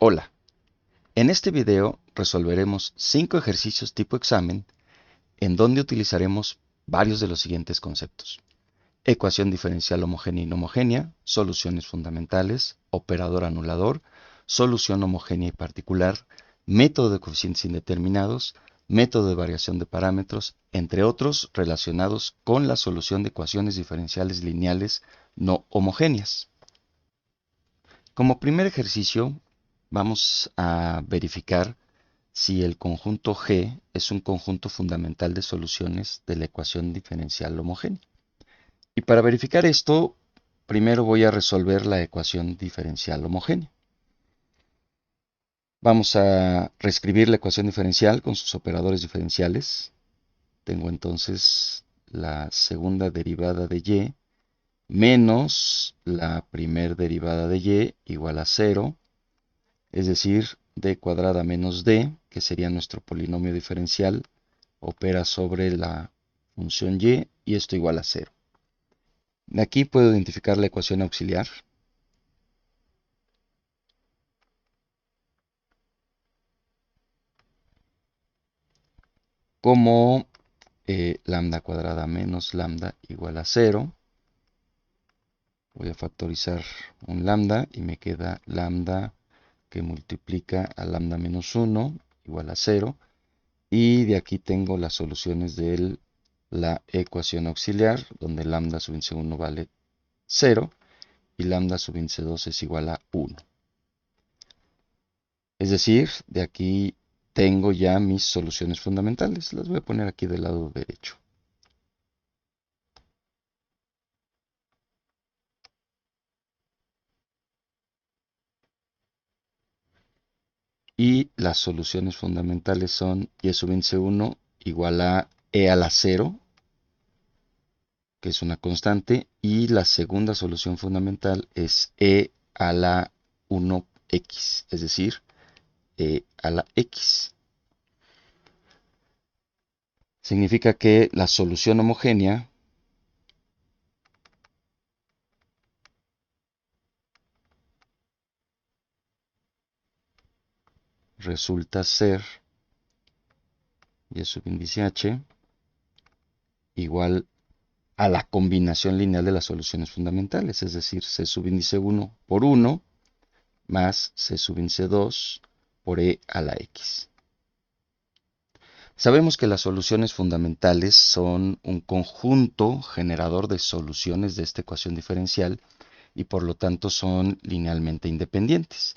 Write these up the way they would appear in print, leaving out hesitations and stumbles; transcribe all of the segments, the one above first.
Hola, en este video resolveremos 5 ejercicios tipo examen en donde utilizaremos varios de los siguientes conceptos: ecuación diferencial homogénea e inhomogénea, soluciones fundamentales, operador anulador, solución homogénea y particular, método de coeficientes indeterminados, método de variación de parámetros, entre otros relacionados con la solución de ecuaciones diferenciales lineales no homogéneas. Como primer ejercicio, vamos a verificar si el conjunto G es un conjunto fundamental de soluciones de la ecuación diferencial homogénea. Y para verificar esto, primero voy a resolver la ecuación diferencial homogénea. Vamos a reescribir la ecuación diferencial con sus operadores diferenciales. Tengo entonces la segunda derivada de y menos la primera derivada de y igual a 0. Es decir, d cuadrada menos d, que sería nuestro polinomio diferencial, opera sobre la función y esto igual a 0. De aquí puedo identificar la ecuación auxiliar. Como lambda cuadrada menos lambda igual a 0. Voy a factorizar un lambda y me queda lambda que multiplica a lambda menos 1 igual a 0. Y de aquí tengo las soluciones de la ecuación auxiliar, donde lambda sub índice 1 vale 0 y lambda sub índice 2 es igual a 1. Es decir, de aquí tengo ya mis soluciones fundamentales. Las voy a poner aquí del lado derecho. Y las soluciones fundamentales son y sub índice 1 igual a e a la 0, que es una constante, y la segunda solución fundamental es e a la 1x, es decir, e a la x. Significa que la solución homogénea resulta ser y subíndice h igual a la combinación lineal de las soluciones fundamentales, es decir, c subíndice 1 por 1 más c subíndice 2 por e a la x. Sabemos que las soluciones fundamentales son un conjunto generador de soluciones de esta ecuación diferencial y por lo tanto son linealmente independientes.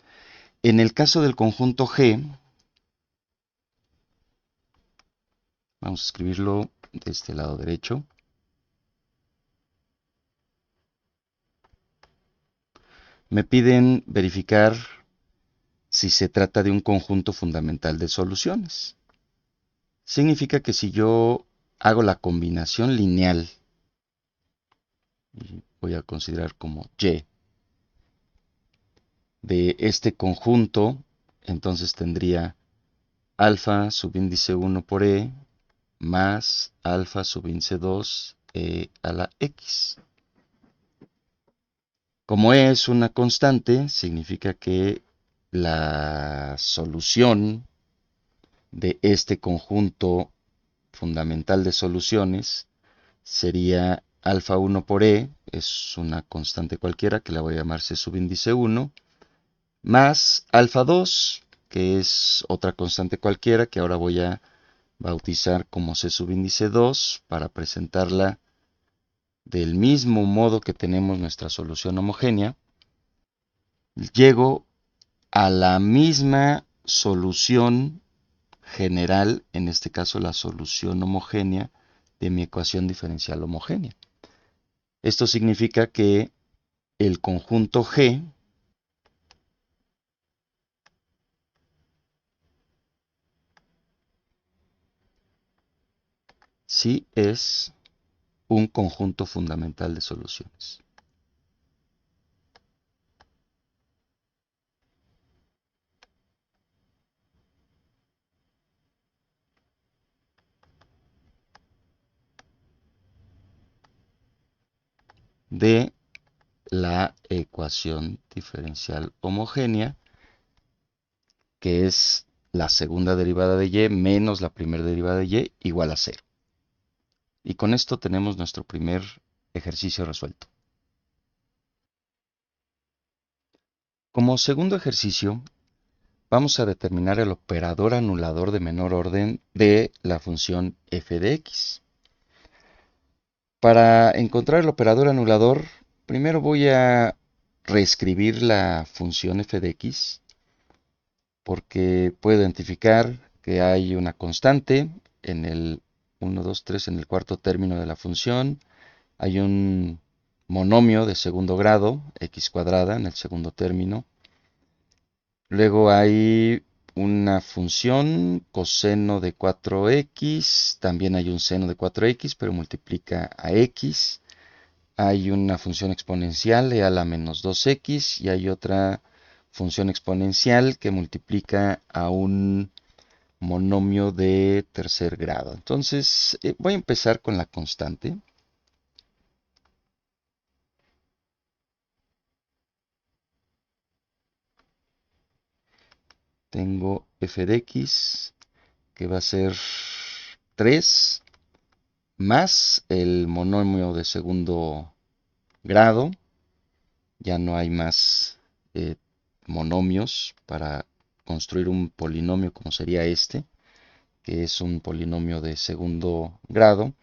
En el caso del conjunto G, vamos a escribirlo de este lado derecho. Me piden verificar si se trata de un conjunto fundamental de soluciones. Significa que si yo hago la combinación lineal, y voy a considerar como y, de este conjunto, entonces tendría alfa subíndice 1 por e más alfa subíndice 2 e a la x. Como e es una constante, significa que la solución de este conjunto fundamental de soluciones sería alfa 1 por e, es una constante cualquiera que la voy a llamar c subíndice 1, más alfa 2, que es otra constante cualquiera que ahora voy a bautizar como c subíndice 2 para presentarla del mismo modo que tenemos nuestra solución homogénea. Llego a la misma solución general, en este caso la solución homogénea de mi ecuación diferencial homogénea. Esto significa que el conjunto G sí es un conjunto fundamental de soluciones. De la ecuación diferencial homogénea que es la segunda derivada de y menos la primera derivada de y igual a 0. Y con esto tenemos nuestro primer ejercicio resuelto. Como segundo ejercicio, vamos a determinar el operador anulador de menor orden de la función f de x. Para encontrar el operador anulador, primero voy a reescribir la función f de x, porque puedo identificar que hay una constante en el 1, 2, 3, en el cuarto término de la función. Hay un monomio de segundo grado, x cuadrada, en el segundo término. Luego hay una función coseno de 4x, también hay un seno de 4x, pero multiplica a x. Hay una función exponencial e a la menos 2x y hay otra función exponencial que multiplica a un monomio de tercer grado. Entonces, voy a empezar con la constante. Tengo f de x, que va a ser 3 más el monomio de segundo grado. Ya no hay más monomios para construir un polinomio como sería este, que es un polinomio de segundo grado.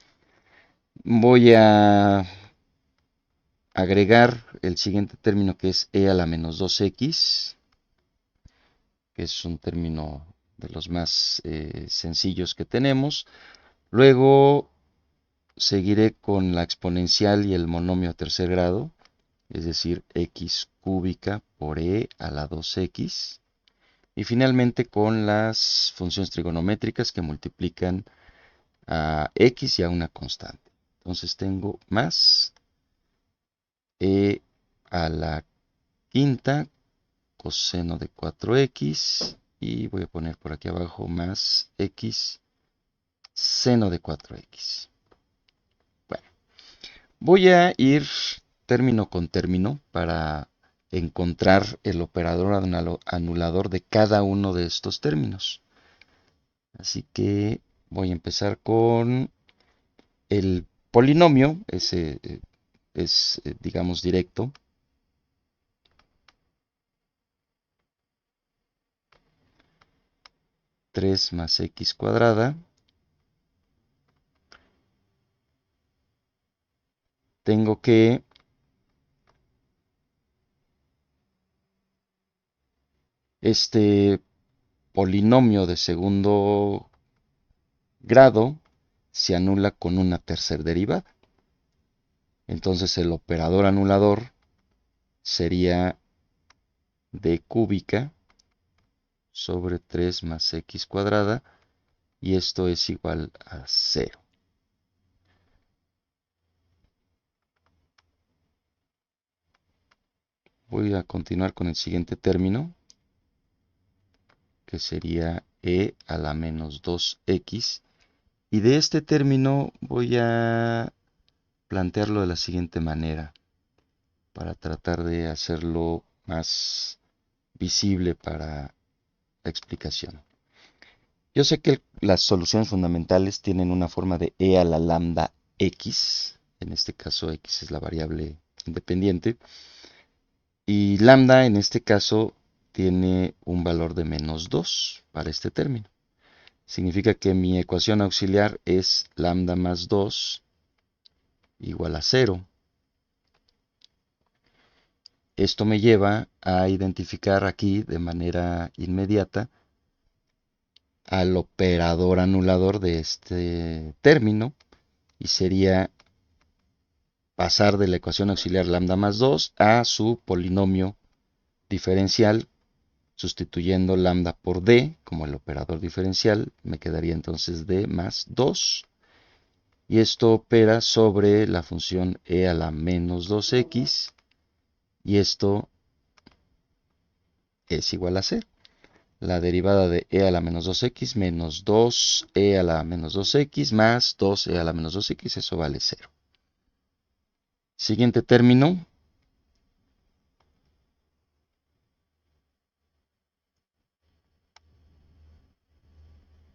Voy a agregar el siguiente término, que es e a la menos 2x, que es un término de los más sencillos que tenemos. Luego seguiré con la exponencial y el monomio a tercer grado, es decir, x cúbica por e a la 2x. Y finalmente con las funciones trigonométricas que multiplican a x y a una constante. Entonces tengo más e a la quinta coseno de 4x y voy a poner por aquí abajo más x seno de 4x. Bueno, voy a ir término con término para encontrar el operador anulador de cada uno de estos términos. Así que voy a empezar con el polinomio, ese es, digamos, directo. Tres más x cuadrada. Tengo que este polinomio de segundo grado se anula con una tercera derivada. Entonces el operador anulador sería d cúbica sobre 3 más x cuadrada y esto es igual a 0. Voy a continuar con el siguiente término, que sería e a la menos 2x. Y de este término voy a plantearlo de la siguiente manera, para tratar de hacerlo más visible para la explicación. Yo sé que las soluciones fundamentales tienen una forma de e a la lambda x, en este caso x es la variable independiente, y lambda en este caso tiene un valor de menos 2 para este término. Significa que mi ecuación auxiliar es lambda más 2 igual a 0. Esto me lleva a identificar aquí de manera inmediata al operador anulador de este término y sería pasar de la ecuación auxiliar lambda más 2 a su polinomio diferencial, sustituyendo lambda por d como el operador diferencial, me quedaría entonces d más 2. Y esto opera sobre la función e a la menos 2x y esto es igual a 0. La derivada de e a la menos 2x menos 2e a la menos 2x más 2e a la menos 2x, eso vale 0. Siguiente término.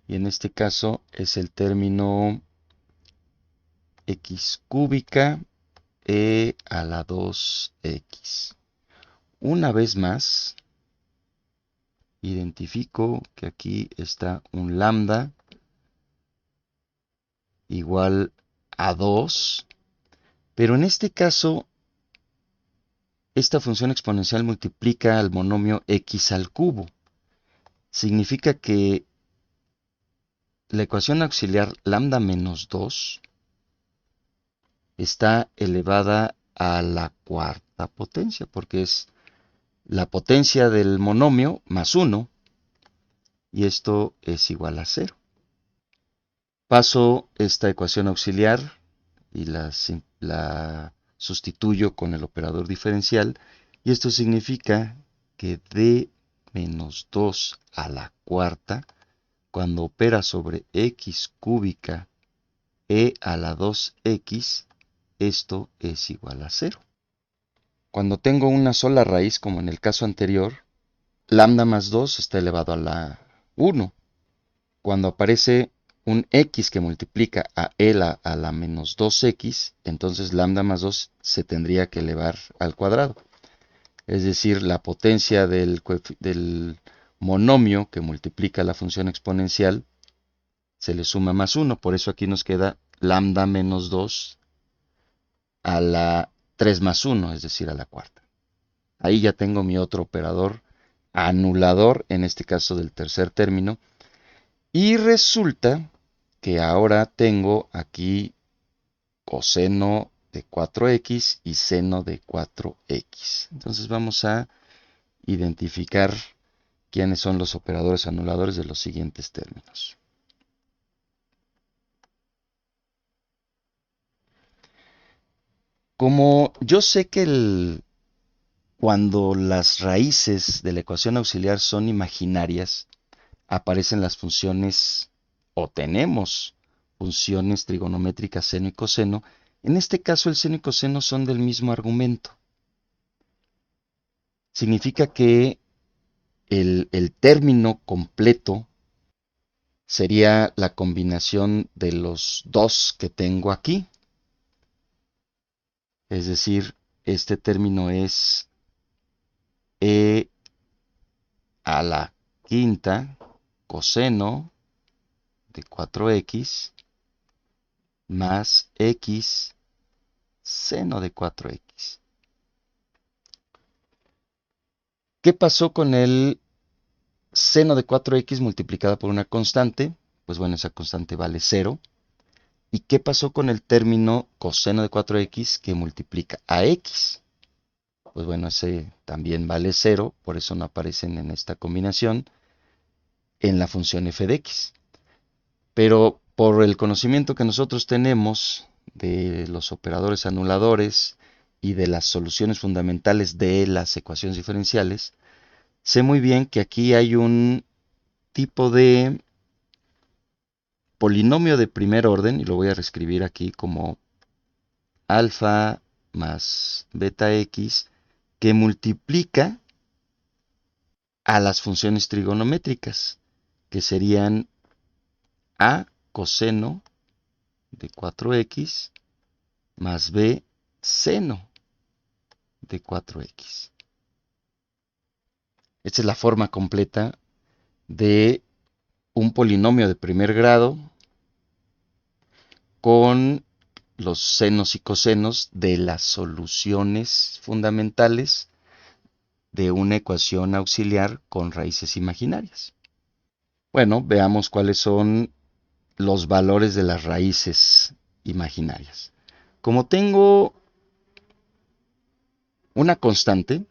Y en este caso es el término x cúbica e a la 2x. Una vez más, identifico que aquí está un lambda igual a 2, pero en este caso esta función exponencial multiplica al monomio x al cubo. Significa que la ecuación auxiliar lambda menos 2 está elevada a la cuarta potencia, porque es la potencia del monomio más 1, y esto es igual a 0. Paso esta ecuación auxiliar y la sustituyo con el operador diferencial, y esto significa que d menos 2 a la cuarta, cuando opera sobre x cúbica e a la 2x, esto es igual a 0. Cuando tengo una sola raíz, como en el caso anterior, lambda más 2 está elevado a la 1. Cuando aparece un x que multiplica a a la menos 2x, entonces lambda más 2 se tendría que elevar al cuadrado. Es decir, la potencia del monomio que multiplica la función exponencial se le suma más 1. Por eso aquí nos queda lambda menos 2 a la 3 más 1, es decir, a la cuarta. Ahí ya tengo mi otro operador anulador, en este caso del tercer término. Y resulta que ahora tengo aquí coseno de 4x y seno de 4x. Entonces vamos a identificar quiénes son los operadores anuladores de los siguientes términos. Como yo sé que cuando las raíces de la ecuación auxiliar son imaginarias, aparecen las funciones o tenemos funciones trigonométricas seno y coseno. En este caso el seno y coseno son del mismo argumento. Significa que el término completo sería la combinación de los dos que tengo aquí. Es decir, este término es e a la quinta coseno de 4x más x seno de 4x. ¿Qué pasó con el seno de 4x multiplicada por una constante? Pues bueno, esa constante vale 0. ¿Y qué pasó con el término coseno de 4x que multiplica a x? Pues bueno, ese también vale 0, por eso no aparecen en esta combinación en la función f de x. Pero por el conocimiento que nosotros tenemos de los operadores anuladores y de las soluciones fundamentales de las ecuaciones diferenciales, sé muy bien que aquí hay un tipo de polinomio de primer orden, y lo voy a reescribir aquí como alfa más beta x, que multiplica a las funciones trigonométricas, que serían a coseno de 4x más b seno de 4x. Esta es la forma completa de un polinomio de primer grado con los senos y cosenos de las soluciones fundamentales de una ecuación auxiliar con raíces imaginarias. Bueno, veamos cuáles son los valores de las raíces imaginarias. Como tengo una constante,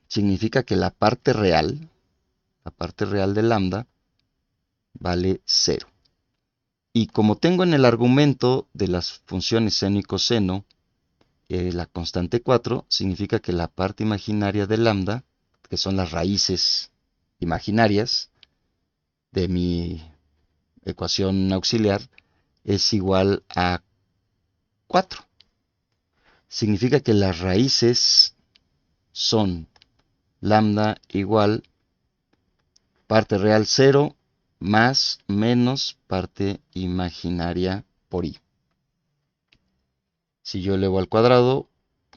significa que la parte real de lambda, vale 0. Y como tengo en el argumento de las funciones seno y coseno la constante 4, significa que la parte imaginaria de lambda, que son las raíces imaginarias de mi ecuación auxiliar, es igual a 4. Significa que las raíces son lambda igual parte real 0 más menos parte imaginaria por i. Si yo elevo al cuadrado,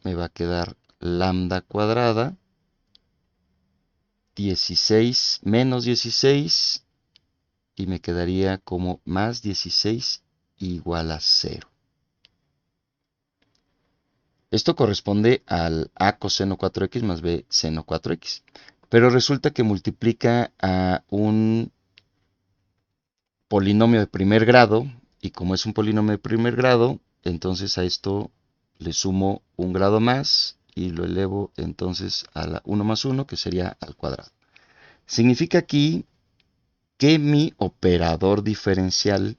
me va a quedar lambda cuadrada 16 menos 16 y me quedaría como más 16 igual a 0. Esto corresponde al a coseno 4x más b seno 4x. Pero resulta que multiplica a un polinomio de primer grado, y como es un polinomio de primer grado, entonces a esto le sumo un grado más y lo elevo entonces a la 1 más 1, que sería al cuadrado. Significa aquí que mi operador diferencial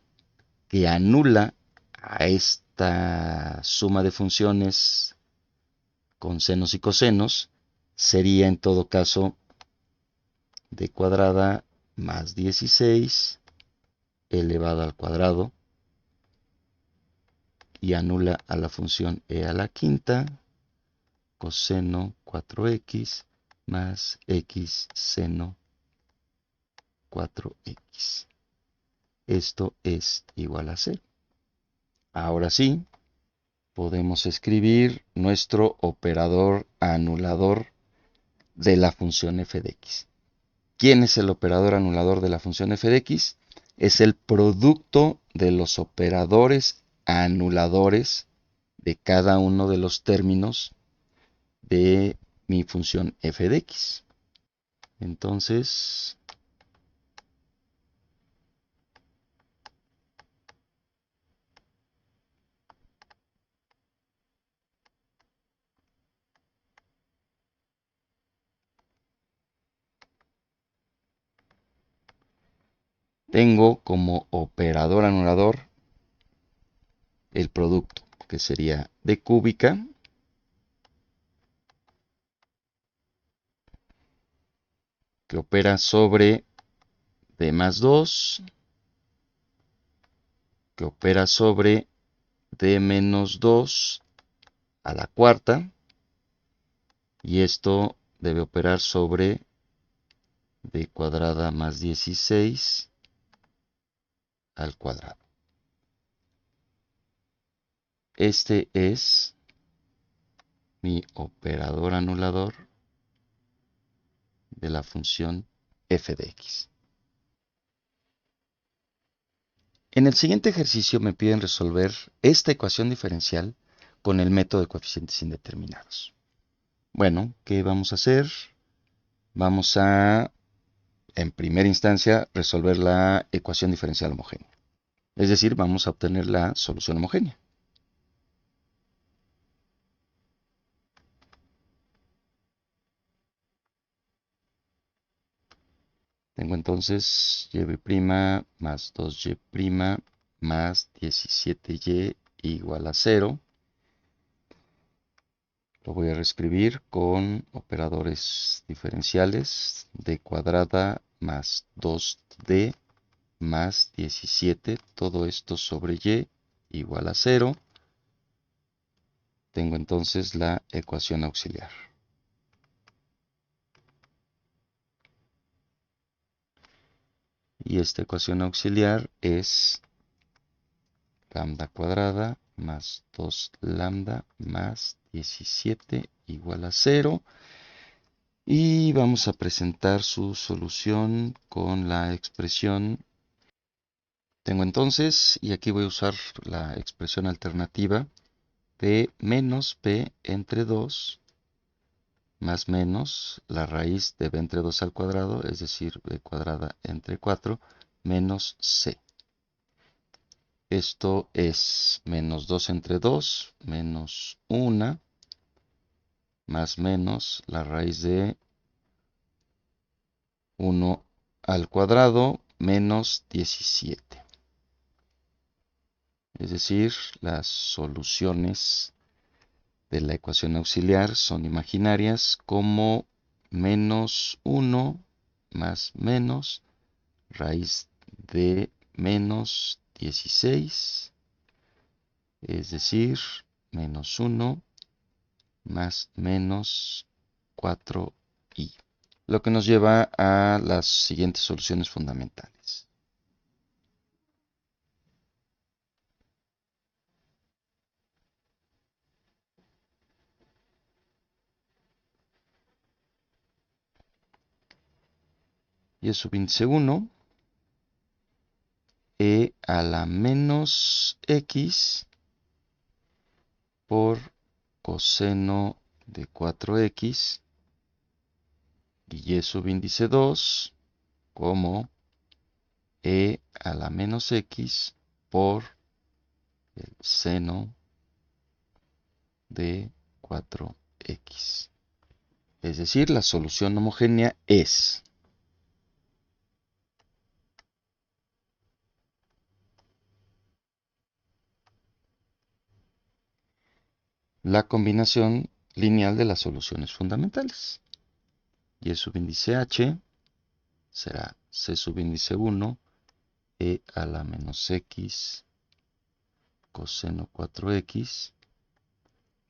que anula a esta suma de funciones con senos y cosenos sería en todo caso d cuadrada más 16 elevado al cuadrado y anula a la función e a la quinta coseno 4x más x seno 4x. Esto es igual a 0. Ahora sí, podemos escribir nuestro operador anulador de la función f de x. ¿Quién es el operador anulador de la función f de x? Es el producto de los operadores anuladores de cada uno de los términos de mi función f de x. Entonces, tengo como operador anulador el producto, que sería d cúbica que opera sobre d más 2, que opera sobre d menos 2 a la cuarta, y esto debe operar sobre d cuadrada más 16 al cuadrado. Este es mi operador anulador de la función f de x. En el siguiente ejercicio me piden resolver esta ecuación diferencial con el método de coeficientes indeterminados. Bueno, ¿qué vamos a hacer? Vamos a, en primera instancia, resolver la ecuación diferencial homogénea. Es decir, vamos a obtener la solución homogénea. Tengo entonces y' más 2y' más 17y igual a 0. Lo voy a reescribir con operadores diferenciales. D cuadrada más 2d más 17. Todo esto sobre y igual a 0. Tengo entonces la ecuación auxiliar. Y esta ecuación auxiliar es lambda cuadrada más 2 lambda más 17 igual a 0. Y vamos a presentar su solución con la expresión. Tengo entonces, y aquí voy a usar la expresión alternativa de menos p entre 2 más menos la raíz de b entre 2 al cuadrado, es decir, b cuadrada entre 4 menos c. Esto es menos 2 entre 2, menos 1, más menos la raíz de 1 al cuadrado, menos 17. Es decir, las soluciones de la ecuación auxiliar son imaginarias como menos 1 más menos raíz de menos 16, es decir, menos 1 más menos 4i, lo que nos lleva a las siguientes soluciones fundamentales. y subíndice 1 e a la menos x por coseno de 4x y subíndice 2 como e a la menos x por el seno de 4x. Es decir, la solución homogénea es la combinación lineal de las soluciones fundamentales. Y subíndice h será c subíndice 1 e a la menos x coseno 4x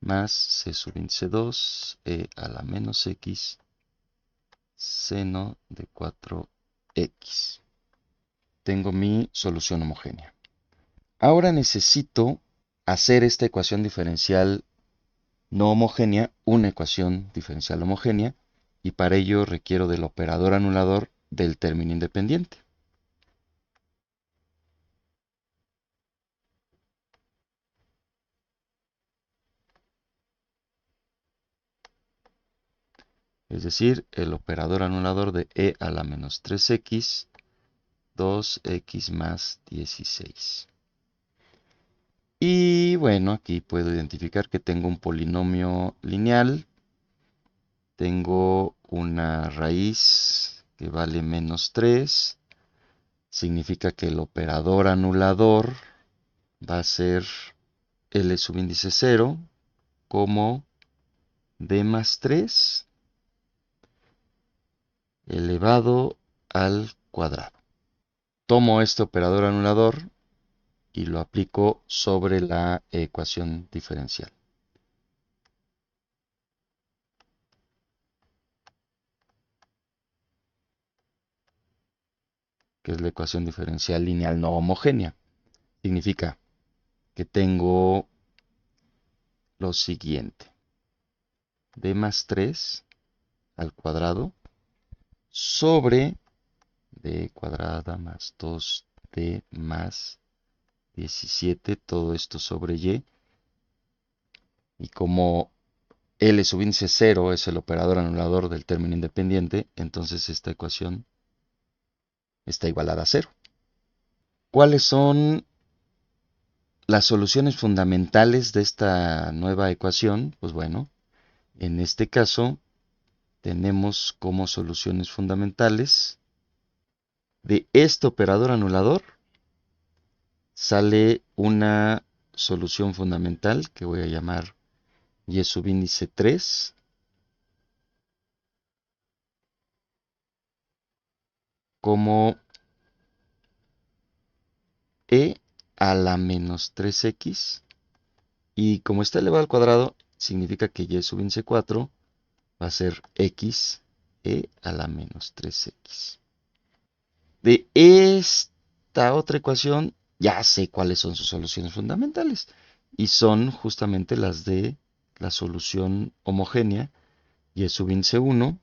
más c subíndice 2 e a la menos x seno de 4x. Tengo mi solución homogénea. Ahora necesito hacer esta ecuación diferencial no homogénea una ecuación diferencial homogénea y para ello requiero del operador anulador del término independiente. Es decir, el operador anulador de e a la menos 3x, 2x más 16. Y bueno, aquí puedo identificar que tengo un polinomio lineal. Tengo una raíz que vale menos 3. Significa que el operador anulador va a ser L subíndice 0 como d más 3 elevado al cuadrado. Tomo este operador anulador y lo aplico sobre la ecuación diferencial. Que es la ecuación diferencial lineal no homogénea. Significa que tengo lo siguiente. D más 3 al cuadrado sobre d cuadrada más 2d más 17, todo esto sobre y. Y como L subíndice 0 es el operador anulador del término independiente, entonces esta ecuación está igualada a 0. ¿Cuáles son las soluciones fundamentales de esta nueva ecuación? Pues bueno, en este caso tenemos como soluciones fundamentales de este operador anulador sale una solución fundamental que voy a llamar y subíndice 3 como e a la menos 3x y como está elevado al cuadrado significa que y subíndice 4 va a ser x e a la menos 3x. De esta otra ecuación ya sé cuáles son sus soluciones fundamentales y son justamente las de la solución homogénea y subíndice 1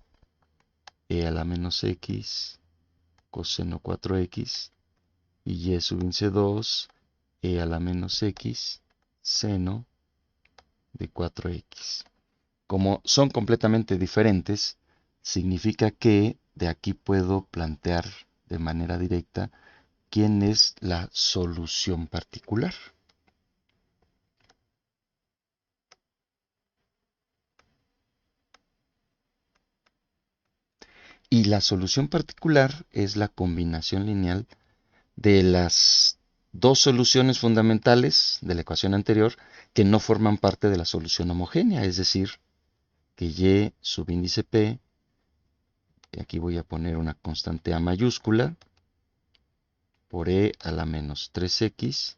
e a la menos x coseno 4x y subíndice 2 e a la menos x seno de 4x. Como son completamente diferentes, significa que de aquí puedo plantear de manera directa quién es la solución particular. Y la solución particular es la combinación lineal de las dos soluciones fundamentales de la ecuación anterior que no forman parte de la solución homogénea, es decir, que y subíndice p, y aquí voy a poner una constante a mayúscula, por e a la menos 3x,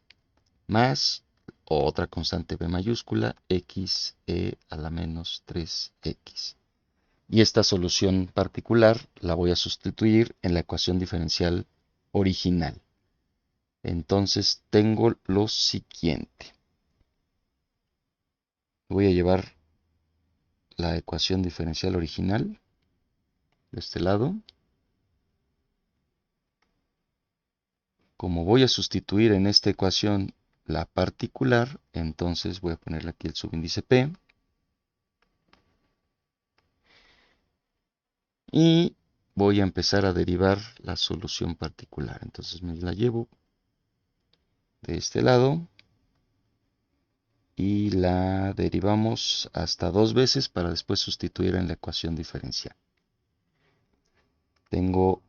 más otra constante b mayúscula, x e a la menos 3x. Y esta solución particular la voy a sustituir en la ecuación diferencial original. Entonces tengo lo siguiente. Voy a llevar la ecuación diferencial original de este lado. Como voy a sustituir en esta ecuación la particular, entonces voy a ponerle aquí el subíndice P. Y voy a empezar a derivar la solución particular. Entonces me la llevo de este lado y la derivamos hasta 2 veces para después sustituir en la ecuación diferencial. Tengo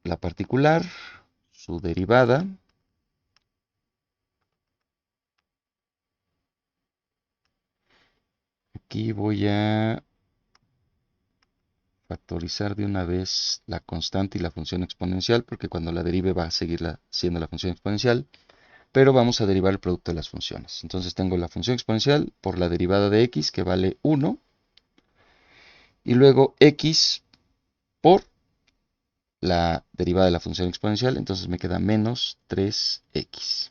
la particular, su derivada. Aquí voy a factorizar de una vez la constante y la función exponencial, porque cuando la derive va a seguir siendo la función exponencial, pero vamos a derivar el producto de las funciones. Entonces tengo la función exponencial por la derivada de x, que vale 1, y luego x por la derivada de la función exponencial, entonces me queda menos 3x.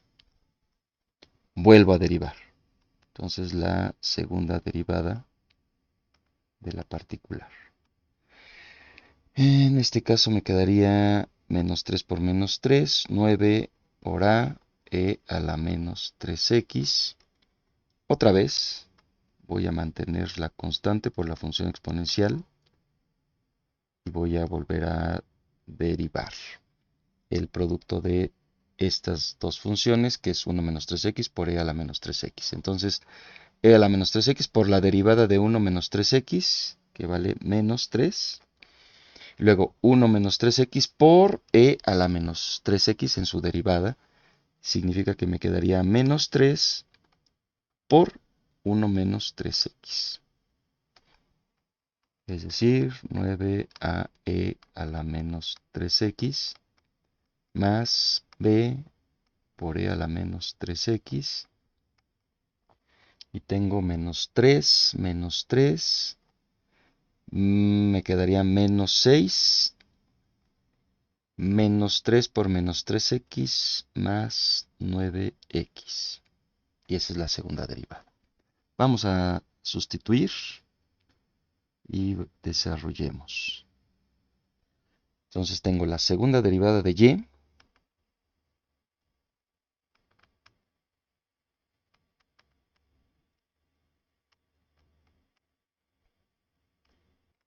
Vuelvo a derivar. Entonces la segunda derivada de la particular. En este caso me quedaría menos 3 por menos 3, 9 por a, e a la menos 3x. Otra vez voy a mantener la constante por la función exponencial y voy a volver a derivar el producto de estas dos funciones, que es 1 menos 3x por e a la menos 3x. Entonces, e a la menos 3x por la derivada de 1 menos 3x, que vale menos 3. Luego 1 menos 3x por e a la menos 3x en su derivada. Significa que me quedaría menos 3 por 1 menos 3x. Es decir, 9a e a la menos 3x más b por e a la menos 3x. Y tengo menos 3, menos 3. Me quedaría menos 6. Menos 3 por menos 3x más 9x. Y esa es la segunda derivada. Vamos a sustituir y desarrollemos. Entonces tengo la segunda derivada de y.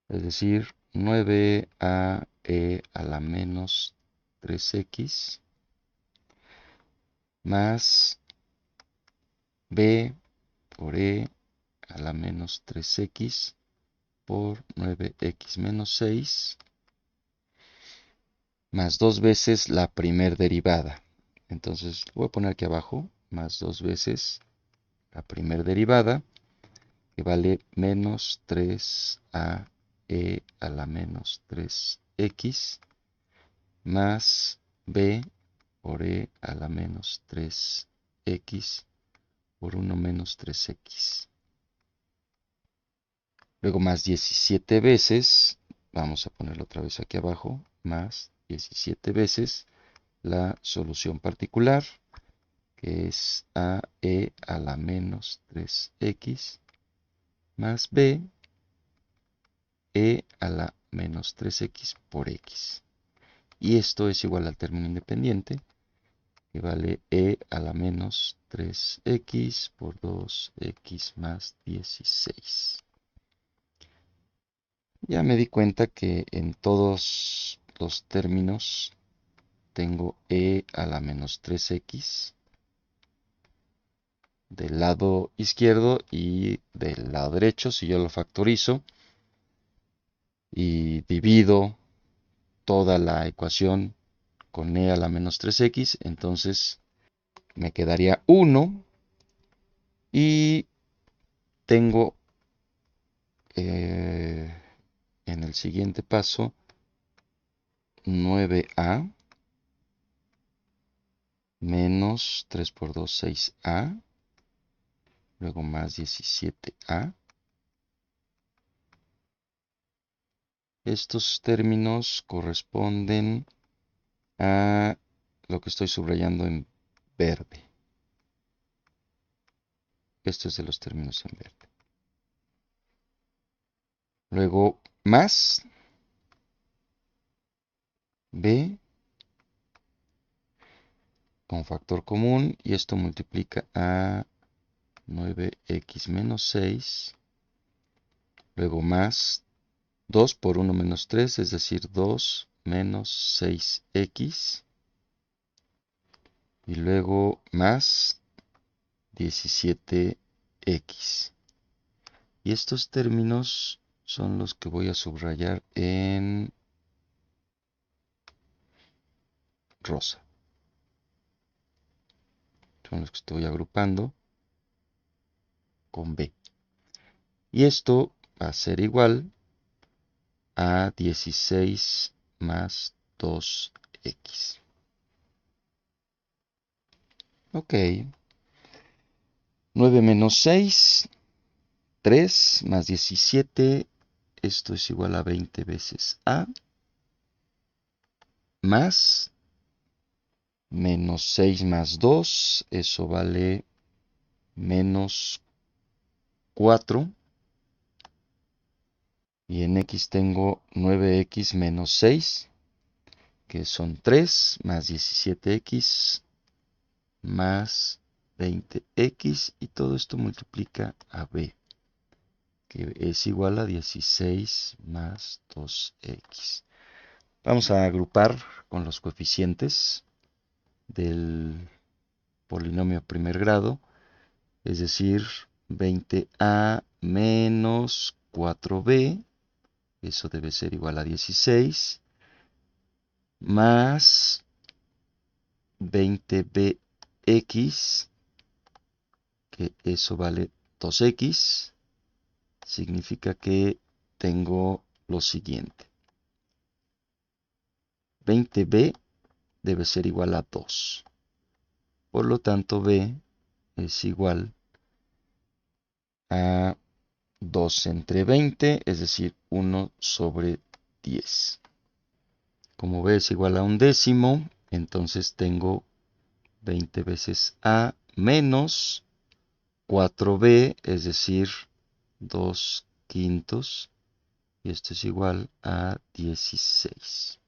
Es decir, 9a e a la menos 3x más b por e a la menos 3x por 9x menos 6 más 2 veces la primer derivada. Entonces voy a poner aquí abajo más 2 veces la primer derivada, que vale menos 3a e a la menos 3x más b por e a la menos 3x por 1 menos 3x. Luego más 17 veces, vamos a ponerlo otra vez aquí abajo, más 17 veces la solución particular, que es a e a la menos 3x más b e a la menos 3x por x. Y esto es igual al término independiente, que vale e a la menos 3x por 2x más 16. Ya me di cuenta que en todos los términos tengo e a la menos 3x del lado izquierdo y del lado derecho. Si yo lo factorizo y divido toda la ecuación con e a la menos 3x, entonces me quedaría 1 y tengo en el siguiente paso 9a menos 3 por 2, 6a, luego más 17a. Estos términos corresponden a lo que estoy subrayando en verde. Esto es de los términos en verde. Luego más b con factor común y esto multiplica a 9x menos 6, luego más 2 por 1 menos 3, es decir, 2 menos 6x, y luego más 17x. Y estos términos son los que voy a subrayar en rosa. Son los que estoy agrupando con B. Y esto va a ser igual a 16 más 2x. Ok. 9 menos 6, 3 más 17. Esto es igual a 20 veces A. Más menos 6 más 2. Eso vale menos 4. Y en x tengo 9x menos 6, que son 3 más 17x más 20x, y todo esto multiplica a b, que es igual a 16 más 2x. Vamos a agrupar con los coeficientes del polinomio primer grado, es decir, 20a menos 4b, eso debe ser igual a 16, más 20bx, que eso vale 2x, significa que tengo lo siguiente. 20b debe ser igual a 2. Por lo tanto, b es igual a 2 entre 20, es decir, 1 sobre 10. Como b es igual a un décimo, entonces tengo 20 veces a menos 4b, es decir, 2 quintos, y esto es igual a 16.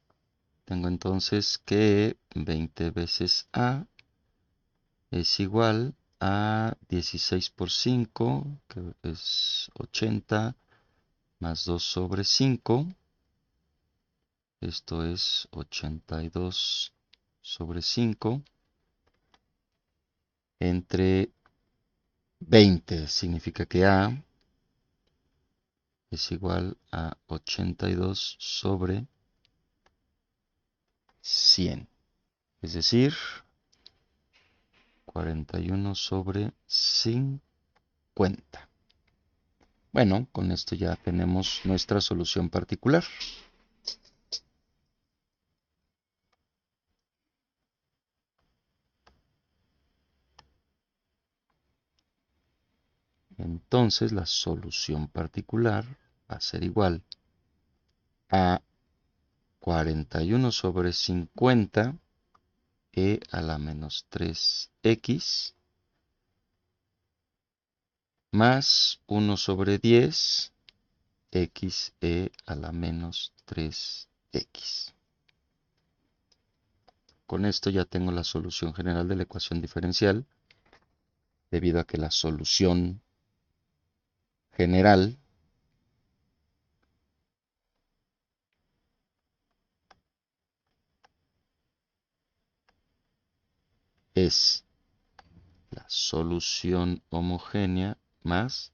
Tengo entonces que 20 veces a es igual a 16 por 5, que es 80, más 2 sobre 5. Esto es 82 sobre 5 entre 20. Significa que a es igual a 82 sobre 100. Es decir, 41 sobre 50. Bueno, con esto ya tenemos nuestra solución particular. Entonces la solución particular va a ser igual a 41 sobre 50 e a la menos 3x más 1 sobre 10 x e a la menos 3x. Con esto ya tengo la solución general de la ecuación diferencial, debido a que la solución general es la solución homogénea más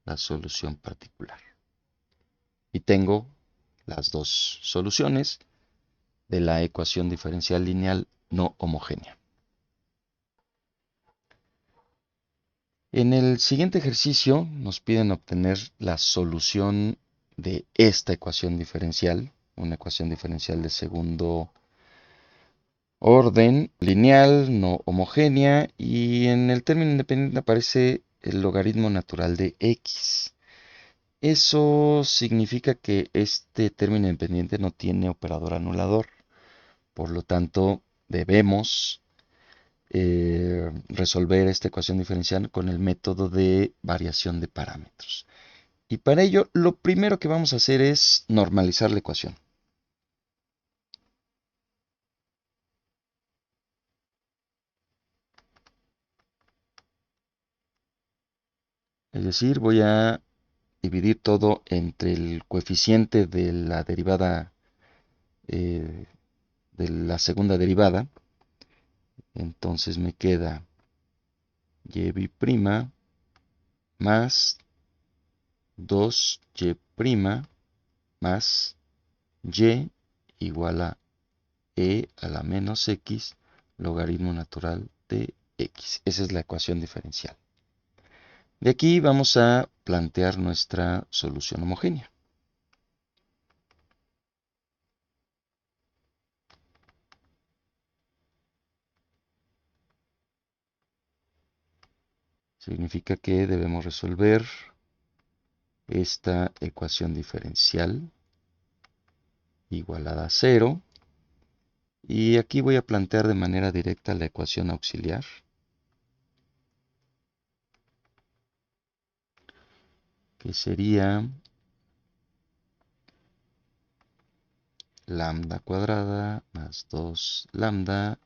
la solución particular. Y tengo las dos soluciones de la ecuación diferencial lineal no homogénea. En el siguiente ejercicio nos piden obtener la solución de esta ecuación diferencial, una ecuación diferencial de segundo orden, lineal, no homogénea, y en el término independiente aparece el logaritmo natural de x. Eso significa que este término independiente no tiene operador anulador. Por lo tanto, debemos resolver esta ecuación diferencial con el método de variación de parámetros. Y para ello, lo primero que vamos a hacer es normalizar la ecuación. Es decir, voy a dividir todo entre el coeficiente de la derivada, de la segunda derivada. Entonces me queda y' más 2y' más y igual a e a la menos x logaritmo natural de x. Esa es la ecuación diferencial. De aquí vamos a plantear nuestra solución homogénea. Significa que debemos resolver esta ecuación diferencial igualada a 0. Y aquí voy a plantear de manera directa la ecuación auxiliar. Que sería lambda cuadrada más 2 lambda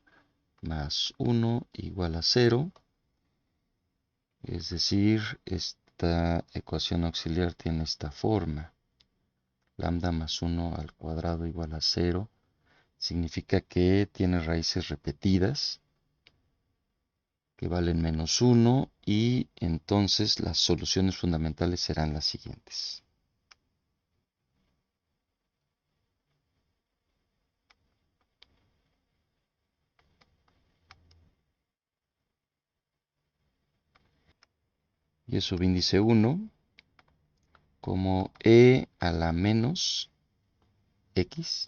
más 1 igual a 0. Es decir, esta ecuación auxiliar tiene esta forma. Lambda más 1 al cuadrado igual a 0. Significa que tiene raíces repetidas que valen menos 1 y entonces las soluciones fundamentales serán las siguientes. Y subíndice 1 como e a la menos x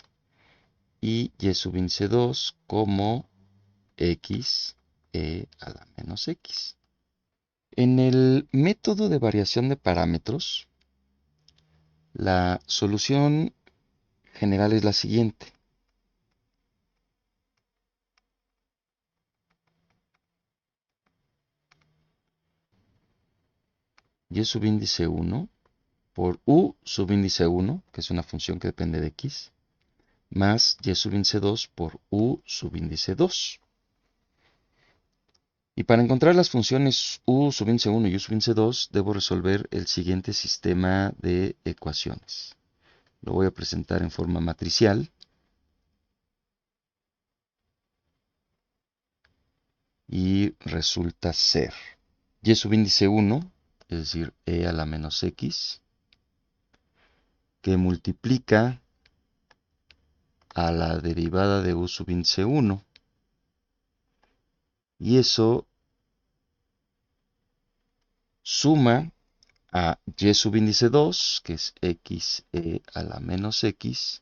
y subíndice 2 como x a la menos x. En el método de variación de parámetros, la solución general es la siguiente. Y subíndice 1 por u subíndice 1, que es una función que depende de x, más y subíndice 2 por u subíndice 2. Y para encontrar las funciones u subíndice 1 y u subíndice 2, debo resolver el siguiente sistema de ecuaciones. Lo voy a presentar en forma matricial. Y resulta ser y subíndice 1, es decir, e a la menos x, que multiplica a la derivada de u subíndice 1. Y eso suma a y subíndice 2, que es x a la menos x,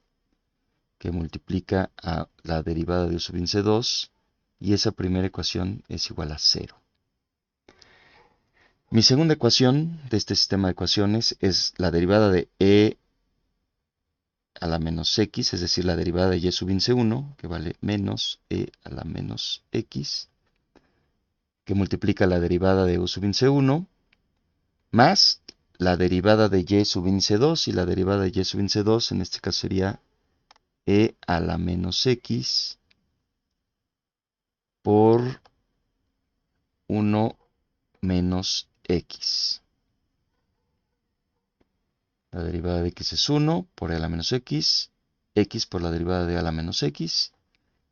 que multiplica a la derivada de u subíndice 2, y esa primera ecuación es igual a 0. Mi segunda ecuación de este sistema de ecuaciones es la derivada de e a la menos x, es decir, la derivada de y subíndice 1, que vale menos e a la menos x, que multiplica la derivada de u subíndice 1, más la derivada de y subíndice 2, y la derivada de y subíndice 2 en este caso sería e a la menos x por 1 menos x. La derivada de x es 1 por e a la menos x por la derivada de a la menos x,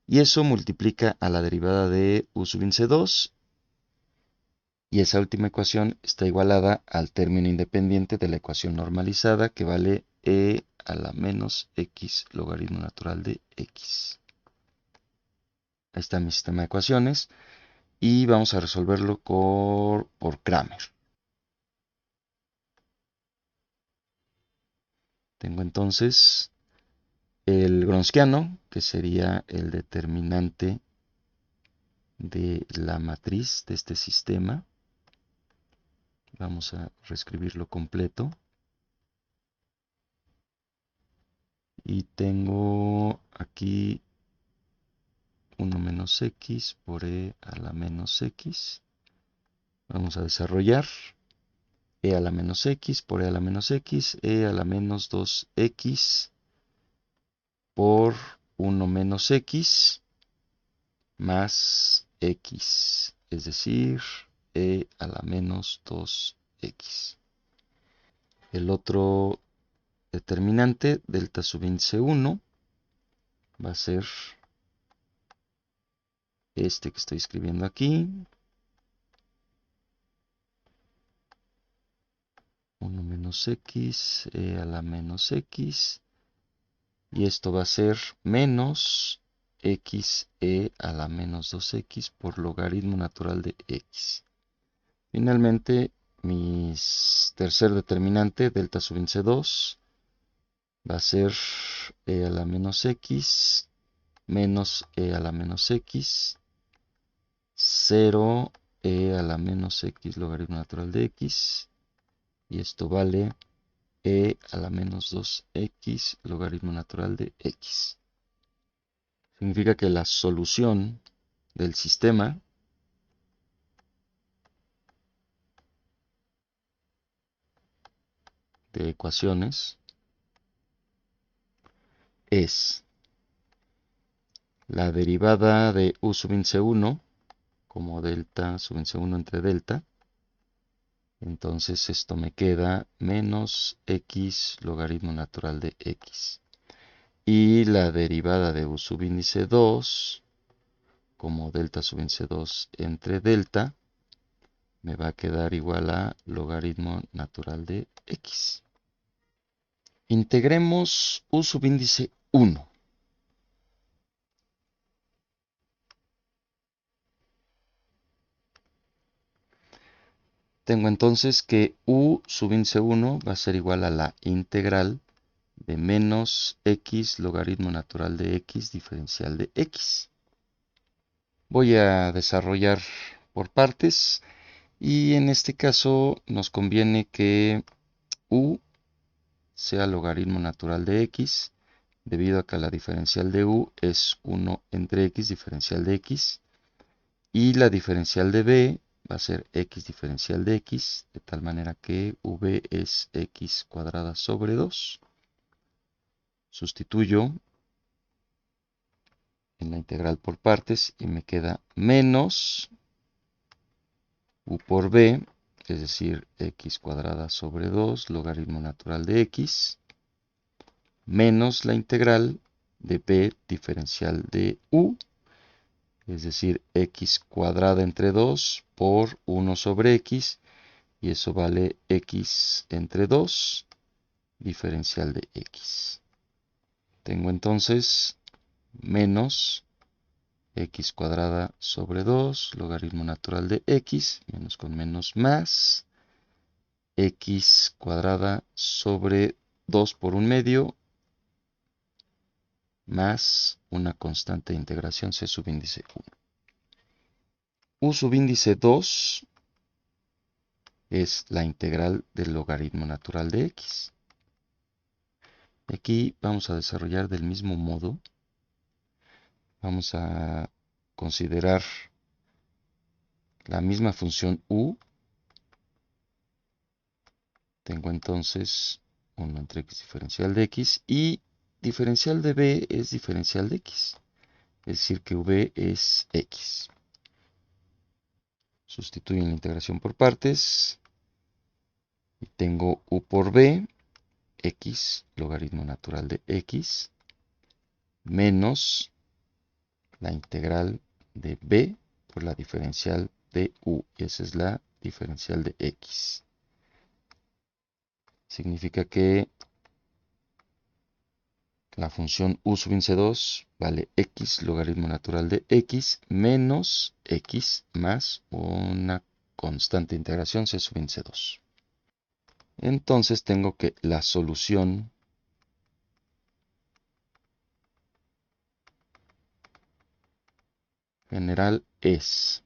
y eso multiplica a la derivada de u subíndice 2, y esa última ecuación está igualada al término independiente de la ecuación normalizada, que vale e a la menos x logaritmo natural de x. Ahí está mi sistema de ecuaciones y vamos a resolverlo por Cramer. Tengo entonces el Gronskiano, que sería el determinante de la matriz de este sistema. Vamos a reescribirlo completo. Y tengo aquí 1 menos x por e a la menos x. Vamos a desarrollar e a la menos x por e a la menos x, e a la menos 2x por 1 menos x más x, es decir, e a la menos 2x. x. El otro determinante, delta sub índice 1, va a ser este que estoy escribiendo aquí. 1 menos x, a la menos x. Y esto va a ser menos x a la menos 2x por logaritmo natural de x. Finalmente, mi tercer determinante, delta sub índice 2, va a ser a la menos x menos a la menos x, 0 a la menos x logaritmo natural de x. Y esto vale a la menos 2x logaritmo natural de x. Significa que la solución del sistema de ecuaciones es la derivada de u sub índice 1 como delta sub índice 1 entre delta. Entonces esto me queda menos x logaritmo natural de x. Y la derivada de u sub índice 2 como delta sub índice 2 entre delta me va a quedar igual a logaritmo natural de x. Integremos u subíndice 1. Tengo entonces que u subíndice 1 va a ser igual a la integral de menos x logaritmo natural de x diferencial de x. Voy a desarrollar por partes y en este caso nos conviene que u sea logaritmo natural de x, debido a que la diferencial de u es 1 entre x diferencial de x, y la diferencial de b va a ser x diferencial de x, de tal manera que v es x cuadrada sobre 2. Sustituyo en la integral por partes y me queda menos u por b, es decir, x cuadrada sobre 2 logaritmo natural de x, menos la integral de b diferencial de u, es decir, x cuadrada entre 2 por 1 sobre x, y eso vale x entre 2 diferencial de x. Tengo entonces menos x cuadrada sobre 2 logaritmo natural de x, menos con menos más, x cuadrada sobre 2 por 1/2 más una constante de integración c subíndice 1. U subíndice 2 es la integral del logaritmo natural de x. Aquí vamos a desarrollar del mismo modo. Vamos a considerar la misma función u. Tengo entonces 1 entre x diferencial de x y diferencial de b es diferencial de x. Es decir que v es x. Sustituyo en la integración por partes y tengo u por b, x logaritmo natural de x, menos la integral de b por la diferencial de u. Y esa es la diferencial de x. Significa que la función u subíndice 2 vale x logaritmo natural de x menos x más una constante de integración c subíndice 2. Entonces tengo que la solución general es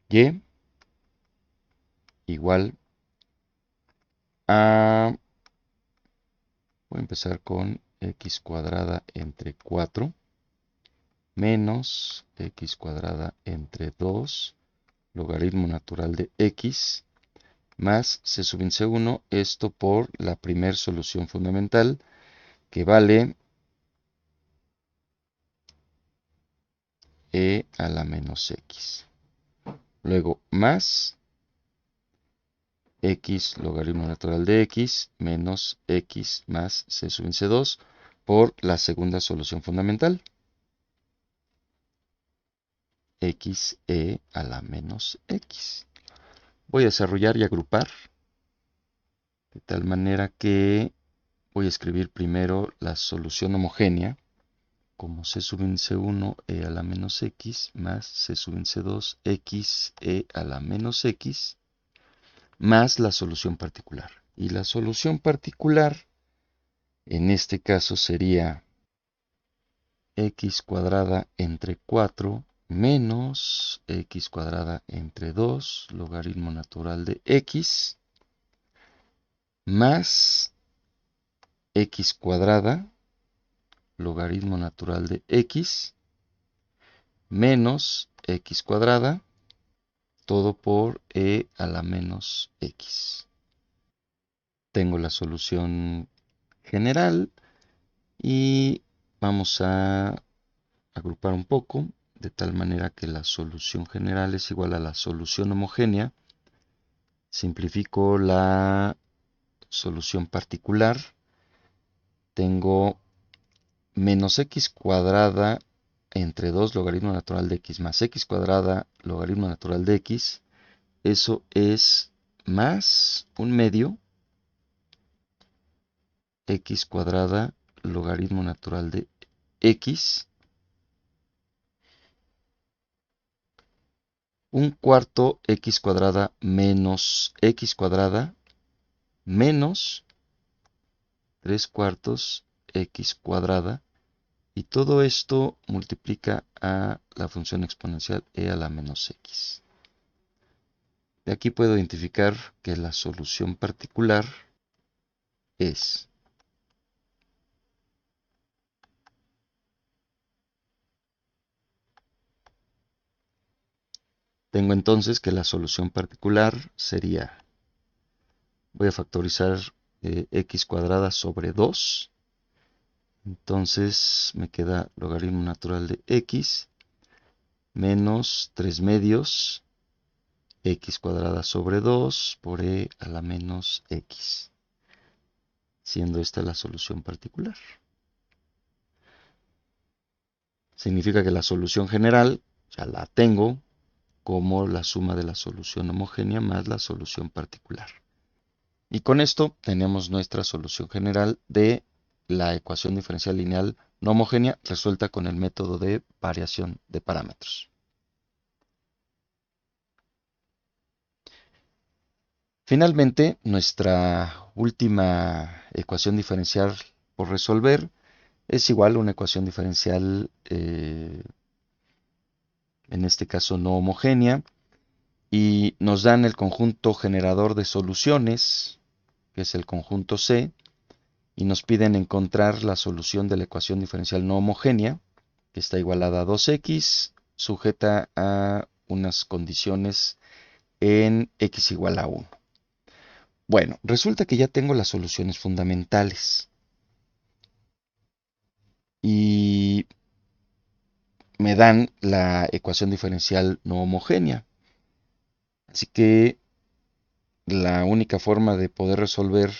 y igual a, voy a empezar con x cuadrada entre 4 menos x cuadrada entre 2 logaritmo natural de x más c subíndice 1, esto por la primera solución fundamental que vale a la menos x. luego más x logaritmo natural de x menos x más c sub n c2 por la segunda solución fundamental, xe a la menos x. Voy a desarrollar y agrupar de tal manera que voy a escribir primero la solución homogénea como c sub n c1 e a la menos x más c sub n c2 x e a la menos x más la solución particular. Y la solución particular en este caso sería x cuadrada entre 4 menos x cuadrada entre 2 logaritmo natural de x más x cuadrada logaritmo natural de x menos x cuadrada, todo por e a la menos x. Tengo la solución general y vamos a agrupar un poco de tal manera que la solución general es igual a la solución homogénea. Simplifico la solución particular. Tengo menos x cuadrada entre 2 logaritmo natural de x más x cuadrada logaritmo natural de x. Eso es más un medio x cuadrada logaritmo natural de x. Un cuarto x cuadrada menos x cuadrada menos 3 cuartos x cuadrada. Y todo esto multiplica a la función exponencial e a la menos x. De aquí puedo identificar que la solución particular es tengo entonces que la solución particular sería, voy a factorizar x cuadrada sobre 2. Entonces me queda logaritmo natural de x menos 3 medios x cuadrada sobre 2 por e a la menos x, siendo esta la solución particular. Significa que la solución general ya la tengo como la suma de la solución homogénea más la solución particular. Y con esto tenemos nuestra solución general de la ecuación diferencial lineal no homogénea resuelta con el método de variación de parámetros. Finalmente, nuestra última ecuación diferencial por resolver es igual a una ecuación diferencial, en este caso no homogénea, y nos dan el conjunto generador de soluciones, que es el conjunto C, y nos piden encontrar la solución de la ecuación diferencial no homogénea, que está igualada a 2x, sujeta a unas condiciones en x igual a 1. Bueno, resulta que ya tengo las soluciones fundamentales. Y me dan la ecuación diferencial no homogénea. Así que la única forma de poder resolver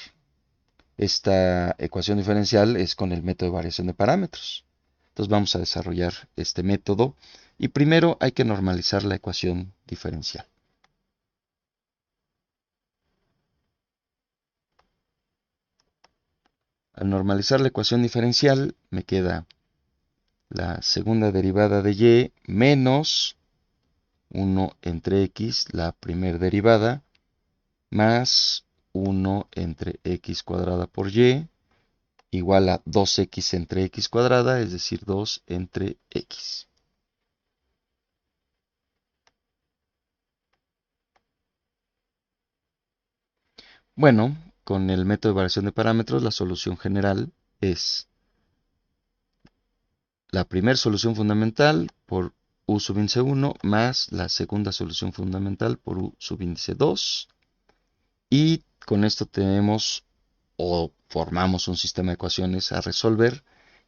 esta ecuación diferencial es con el método de variación de parámetros. Entonces vamos a desarrollar este método y primero hay que normalizar la ecuación diferencial. Al normalizar la ecuación diferencial me queda la segunda derivada de y menos 1 entre x, la primera derivada, más 1 entre x cuadrada por y, igual a 2x entre x cuadrada, es decir, 2 entre x. Bueno, con el método de variación de parámetros, la solución general es la primera solución fundamental por u subíndice 1 más la segunda solución fundamental por u subíndice 2. Y con esto tenemos o formamos un sistema de ecuaciones a resolver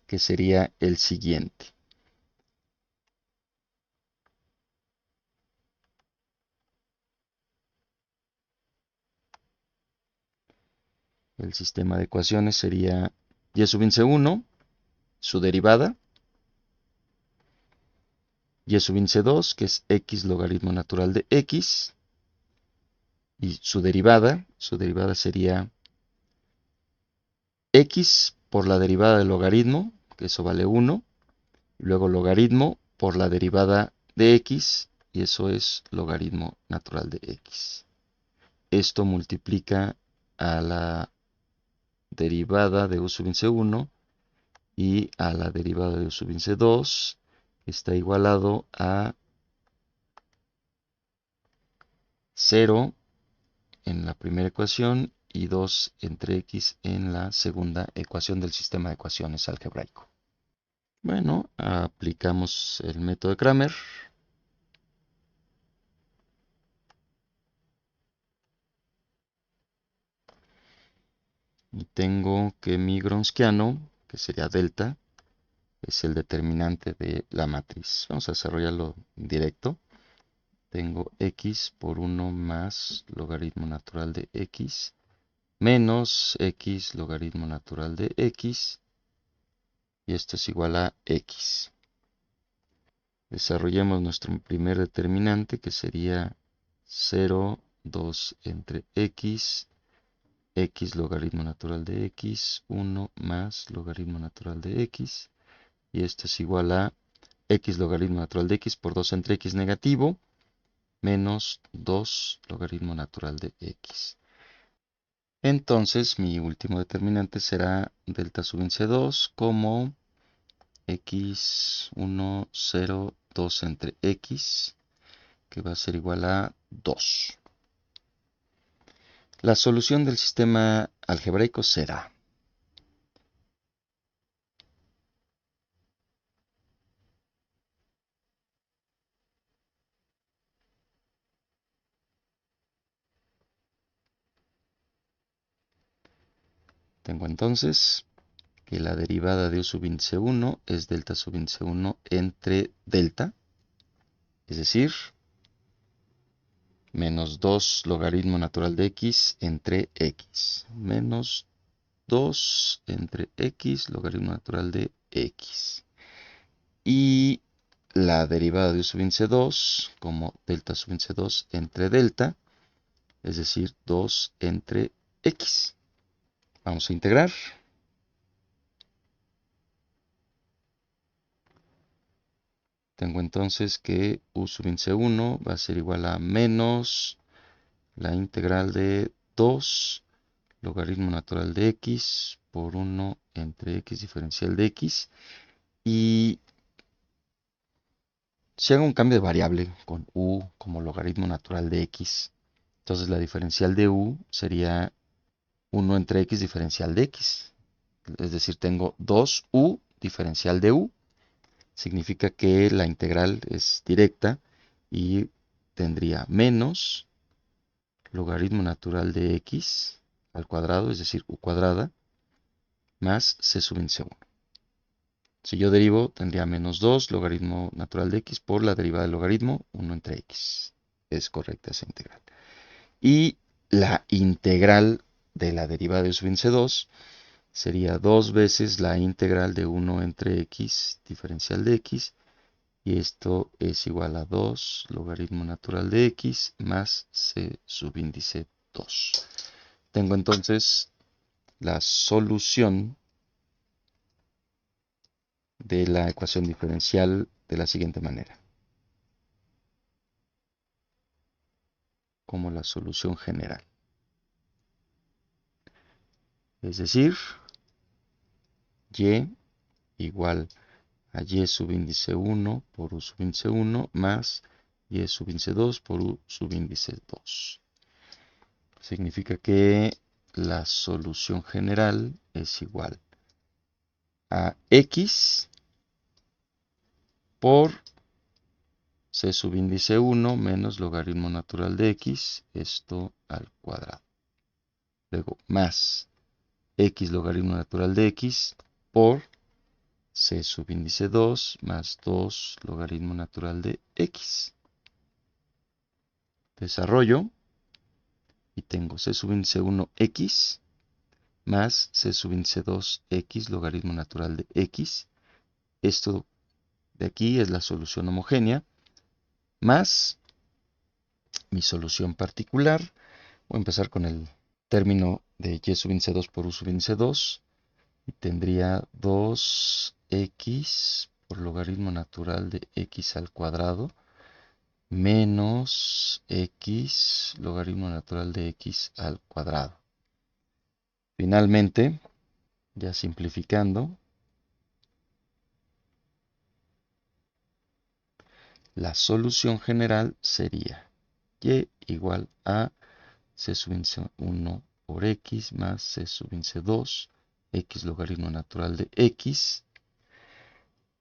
que sería el siguiente. el sistema de ecuaciones sería y sub índice 1, su derivada, y sub índice 2, que es x logaritmo natural de x, y su derivada sería x por la derivada del logaritmo, que eso vale 1, y luego logaritmo por la derivada de x, y eso es logaritmo natural de x. Esto multiplica a la derivada de u sub índice 1 y a la derivada de u sub índice 2, que está igualado a 0 en la primera ecuación y 2 entre x en la segunda ecuación del sistema de ecuaciones algebraico. Bueno, aplicamos el método de Cramer. Y tengo que mi gronskiano, que sería delta, es el determinante de la matriz. Vamos a desarrollarlo directo. Tengo x por 1 más logaritmo natural de x menos x logaritmo natural de x, y esto es igual a x. Desarrollemos nuestro primer determinante, que sería 0, 2 entre x logaritmo natural de x, 1 más logaritmo natural de x, y esto es igual a x logaritmo natural de x por 2 entre x negativo, menos 2 logaritmo natural de x. Entonces mi último determinante será delta sub índice 2 como x, 1, 0, 2 entre x, que va a ser igual a 2. La solución del sistema algebraico será tengo entonces que la derivada de u sub índice 1 es delta sub índice 1 entre delta, es decir, menos 2 logaritmo natural de x entre x, menos 2 entre x logaritmo natural de x. Y la derivada de u sub índice 2 como delta sub índice 2 entre delta, es decir, 2 entre x. Vamos a integrar. Tengo entonces que u sub índice 1 va a ser igual a menos la integral de 2 logaritmo natural de x por 1 entre x diferencial de x. Y si hago un cambio de variable con u como logaritmo natural de x, entonces la diferencial de u sería 1 entre x diferencial de x. Es decir, tengo 2u diferencial de u. Significa que la integral es directa y tendría menos logaritmo natural de x al cuadrado, es decir, u cuadrada, más c sub índice 1. Si yo derivo, tendría menos 2 logaritmo natural de x por la derivada del logaritmo 1 entre x. Es correcta esa integral. Y la integral de la derivada de sub índice 2 sería 2 veces la integral de 1 entre x diferencial de x, y esto es igual a 2 logaritmo natural de x más c subíndice 2. Tengo entonces la solución de la ecuación diferencial de la siguiente manera, como la solución general. Es decir, y igual a y subíndice 1 por u subíndice 1 más y subíndice 2 por u subíndice 2. Significa que la solución general es igual a x por c subíndice 1 menos logaritmo natural de x, esto al cuadrado. Luego más x logaritmo natural de x por c subíndice 2 más 2 logaritmo natural de x. Desarrollo y tengo c subíndice 1 x más c sub índice 2x logaritmo natural de x. Esto de aquí es la solución homogénea, más mi solución particular. Voy a empezar con el término de y sub índice 2 por u sub índice 2. Y tendría 2x por logaritmo natural de x al cuadrado menos x logaritmo natural de x al cuadrado. Finalmente, ya simplificando, la solución general sería y igual a c sub índice 1 por x más c sub índice 2, x logaritmo natural de x,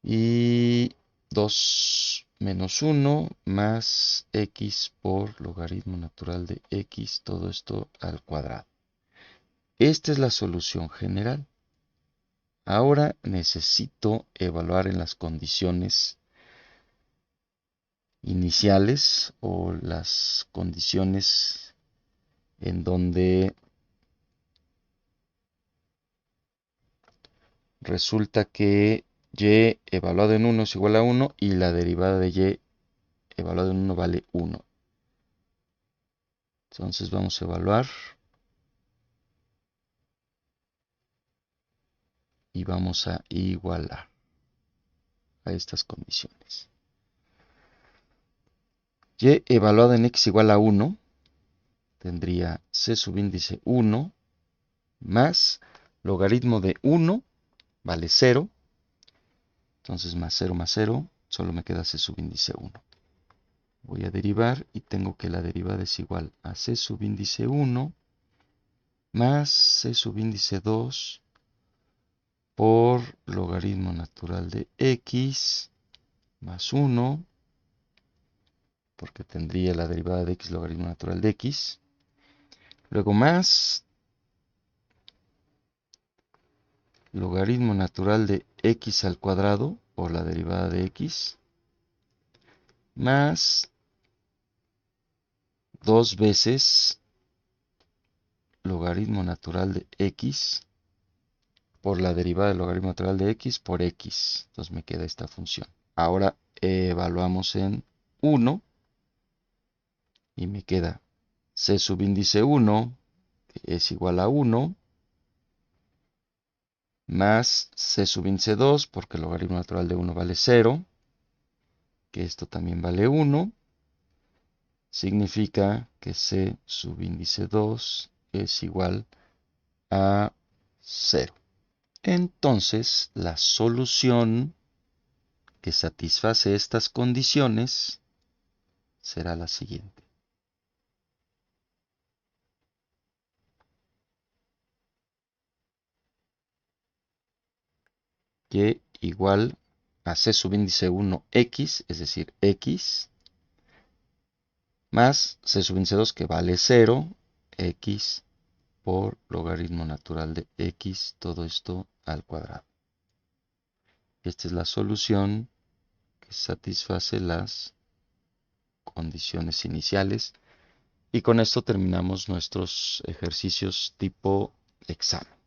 y 2 menos 1 más x por logaritmo natural de x, todo esto al cuadrado. Esta es la solución general. Ahora necesito evaluar en las condiciones iniciales o las condiciones en donde resulta que y evaluado en 1 es igual a 1 y la derivada de y evaluado en 1 vale 1. Entonces vamos a evaluar y vamos a igualar a estas condiciones. Y evaluado en x igual a 1 tendría c subíndice 1 más logaritmo de 1 vale 0. Entonces más 0, solo me queda c subíndice 1. Voy a derivar y tengo que la derivada es igual a c subíndice 1 más c subíndice 2 por logaritmo natural de x más 1, porque tendría la derivada de x logaritmo natural de x. Luego más logaritmo natural de x al cuadrado por la derivada de x más 2 veces logaritmo natural de x por la derivada del logaritmo natural de x por x. Entonces me queda esta función. Ahora evaluamos en 1 y me queda c subíndice 1 que es igual a 1 más c subíndice 2 porque el logaritmo natural de 1 vale 0, que esto también vale 1. Significa que c subíndice 2 es igual a 0. Entonces, la solución que satisface estas condiciones será la siguiente. Y igual a c subíndice 1 x, es decir, x, más c subíndice 2 que vale 0, x por logaritmo natural de x, todo esto al cuadrado. Esta es la solución que satisface las condiciones iniciales. Y con esto terminamos nuestros ejercicios tipo examen.